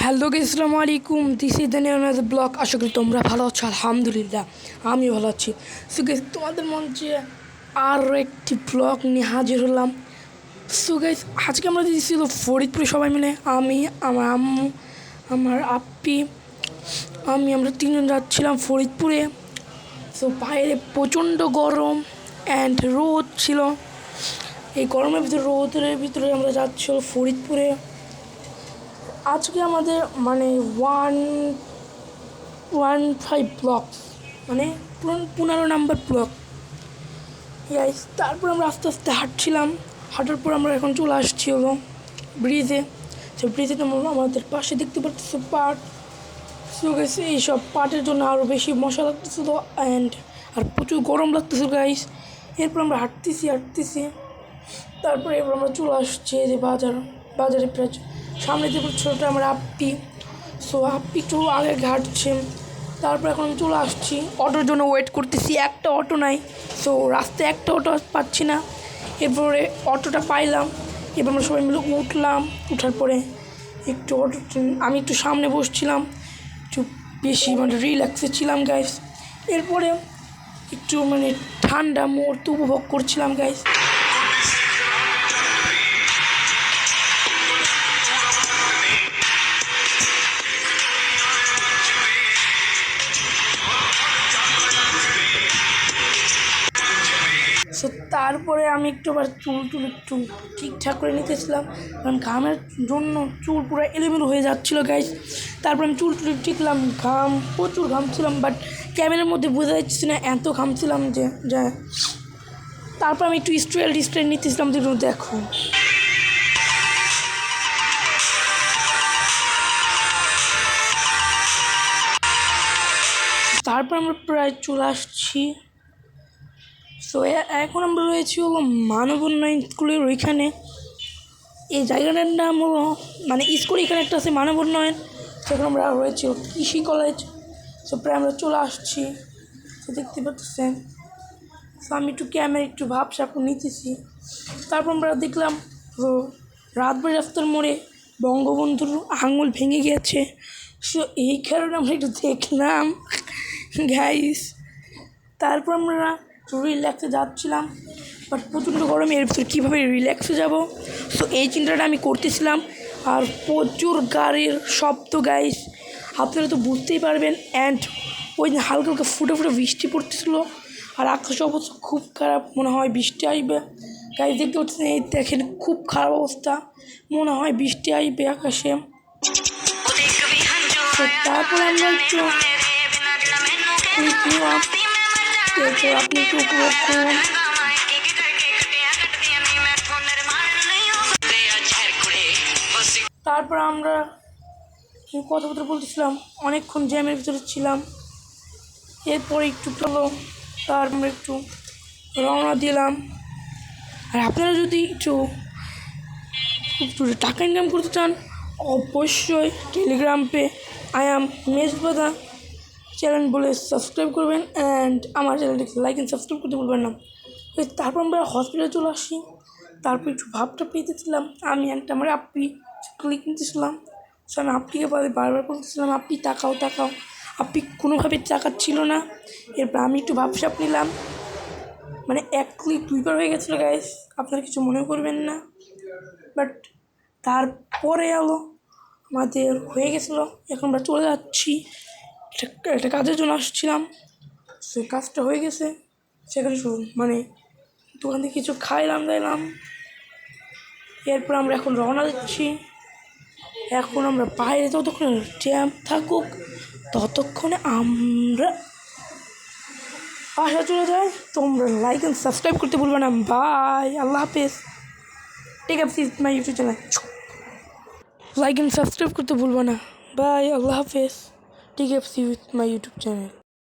Hello আসসালামু আলাইকুম, this is the new blog. আশা করি তোমরা ভালো আছো। আলহামদুলিল্লাহ আমি ভালো আছি। সো গাইস, তোমাদের মঞ্চে আরও একটি ব্লগ নিয়ে হাজির হলাম। সো গাইস, আজকে আমরা দিয়েছিল ফরিদপুরে সবাই মিলে, আমি, আমার আম্মু, আমার আপ্পি, আমরা তিনজন যাচ্ছিলাম ফরিদপুরে। সো বাইরে প্রচণ্ড গরম অ্যান্ড রোদ ছিল। এই গরমের ভিতরে, রোদের ভিতরে আমরা যাচ্ছিল ফরিদপুরে। আজকে আমাদের মানে 115 ব্লক, মানে 15 নাম্বার ব্লক। ইয়াইস, তারপর আমরা আস্তে আস্তে হাঁটছিলাম। হাঁটার পর আমরা এখন চলে আসছি হলো ব্রিজে। সে ব্রিজে তোমরা আমাদের পাশে দেখতে পাচ্ছ পাট। সো গাইস, এইসব পাটের জন্য আরও বেশি মশা লাগতেছিল আর প্রচুর গরম লাগতেছিল গাইস। এরপর আমরা হাঁটতেছি। তারপরে এবার আমরা চলে আসছি যে বাজারে প্রায় সামনে যে ছোটোটা আমার আপ্পি। সো আপ্পি একটু আগে হাঁটছে। তারপর এখন আমি চলে আসছি, অটোর জন্য ওয়েট করতেছি। একটা অটো নাই, সো রাস্তায় একটা অটো পাচ্ছি না। এরপরে অটোটা পাইলাম, এবার আমরা সবাই মিলে উঠলাম। উঠার পরে একটু আমি একটু সামনে বসছিলাম, একটু বেশি মানে রিল্যাক্সে ছিলাম গাইস। এরপরে একটু মানে ঠান্ডা মুহূর্ত উপভোগ করছিলাম গাইস। সো তারপরে আমি একটুবার চুল একটু ঠিকঠাক করে নিতেছিলাম, কারণ ঘামের জন্য চুল পুরো এলোমেলো হয়ে যাচ্ছিলো গাইস। তারপর আমি চুল ঠিকলাম, প্রচুর ঘামছিলাম, বাট ক্যামেরার মধ্যে বোঝা যাচ্ছে না এত ঘামছিলাম যে তারপর আমি একটু স্ট্রেল নিতেছিলাম। দেখো, তারপর আমরা প্রায় চলে আসছি। সো এখন আমরা রয়েছি হলো মানব উন্নয়ন স্কুলের ওইখানে। এই জায়গাটার নাম হলো মানে স্কুল এখানে একটা আছে মানব উন্নয়ন, সেখানে আমরা রয়েছি কৃষি কলেজ। সো প্রায় আমরা চলে আসছি, তো দেখতে পাচ্ছেন। সো আমি একটু ক্যামেরা একটু ভাবসাপ নিতেছি। তারপর আমরা দেখলাম রাতবাড়ি রাস্তার মোড়ে বঙ্গবন্ধুর আঙুল ভেঙে গিয়েছে। সো এই কারণে আমরা একটু দেখলাম গাইস। তারপর আমরা রিল্যাক্সে যাচ্ছিলাম, বাট প্রচণ্ড গরমে এর ভিতরে কীভাবে রিল্যাক্সে যাব, সো এই চিন্তাটা আমি করতেছিলাম। আর প্রচুর গাড়ির শব্দ গাইস, আপনারা তো বুঝতেই পারবেন। অ্যান্ড ওই দিন হালকা হালকা ফুটে বৃষ্টি পড়তেছিলো, আর আকাশ অবস্থা খুব খারাপ, মনে হয় বৃষ্টি আসবে গাইস। দেখতে পাচ্ছেন, এই দেখেন খুব খারাপ অবস্থা, মনে হয় বৃষ্টি আসবে আকাশে। তারপরে আমরা একটু আপনি একটু উপভোগ করুন। তারপর আমরা কথাবার্তা বলতেছিলাম, অনেকক্ষণ জ্যামের ভিতরে ছিলাম। এরপরে একটু চলো, তার আমরা একটু রওনা দিলাম। আর আপনারা যদি একটু টাকা ইনকাম করতে চান, অবশ্যই টেলিগ্রাম পে মেজবাদা চ্যানেল বলে সাবস্ক্রাইব করবেন, অ্যান্ড আমার চ্যানেলটিকে লাইক অ্যান্ড সাবস্ক্রাইব করতে ভুলবেন না। তারপর আমরা হসপিটালে চলে আসি। তারপর একটু ভাবটা পেতেছিলাম, আমি আমার আপ্পি ক্লিক নিতেছিলাম। সো আমি আপ্পিকে বারবার বলতেছিলাম, আপ্পি তাকাও। আপ্পি কোনোভাবে তাকাচ্ছিল না। এরপর আমি একটু ভাবসাপ নিলাম, মানে এক ক্লিক দুইবার হয়ে গেছিলো গাইস, আপনারা কিছু মনে করবেন না। বাট তারপরে আমাদের হয়ে গেছিলো। এখন আমরা চলে যাচ্ছি, একটা কাজের জন্য আসছিলাম। সে কাজটা হয়ে গেছে, সেখানে মানে দোকান থেকে কিছু দাইলাম। এরপর আমরা এখন রওনা দিচ্ছি। এখন আমরা বাইরে যতক্ষণ জ্যাম থাকুক, ততক্ষণে আমরা বাসা চলে যাই। তোমরা লাইক অ্যান্ড সাবস্ক্রাইব করতে ভুলবে না। বাই, আল্লাহ হাফেজ। Take up my YouTube channel, like and subscribe করতে ভুলবে না। বাই, আল্লাহ হাফেজ। Take up my YouTube channel.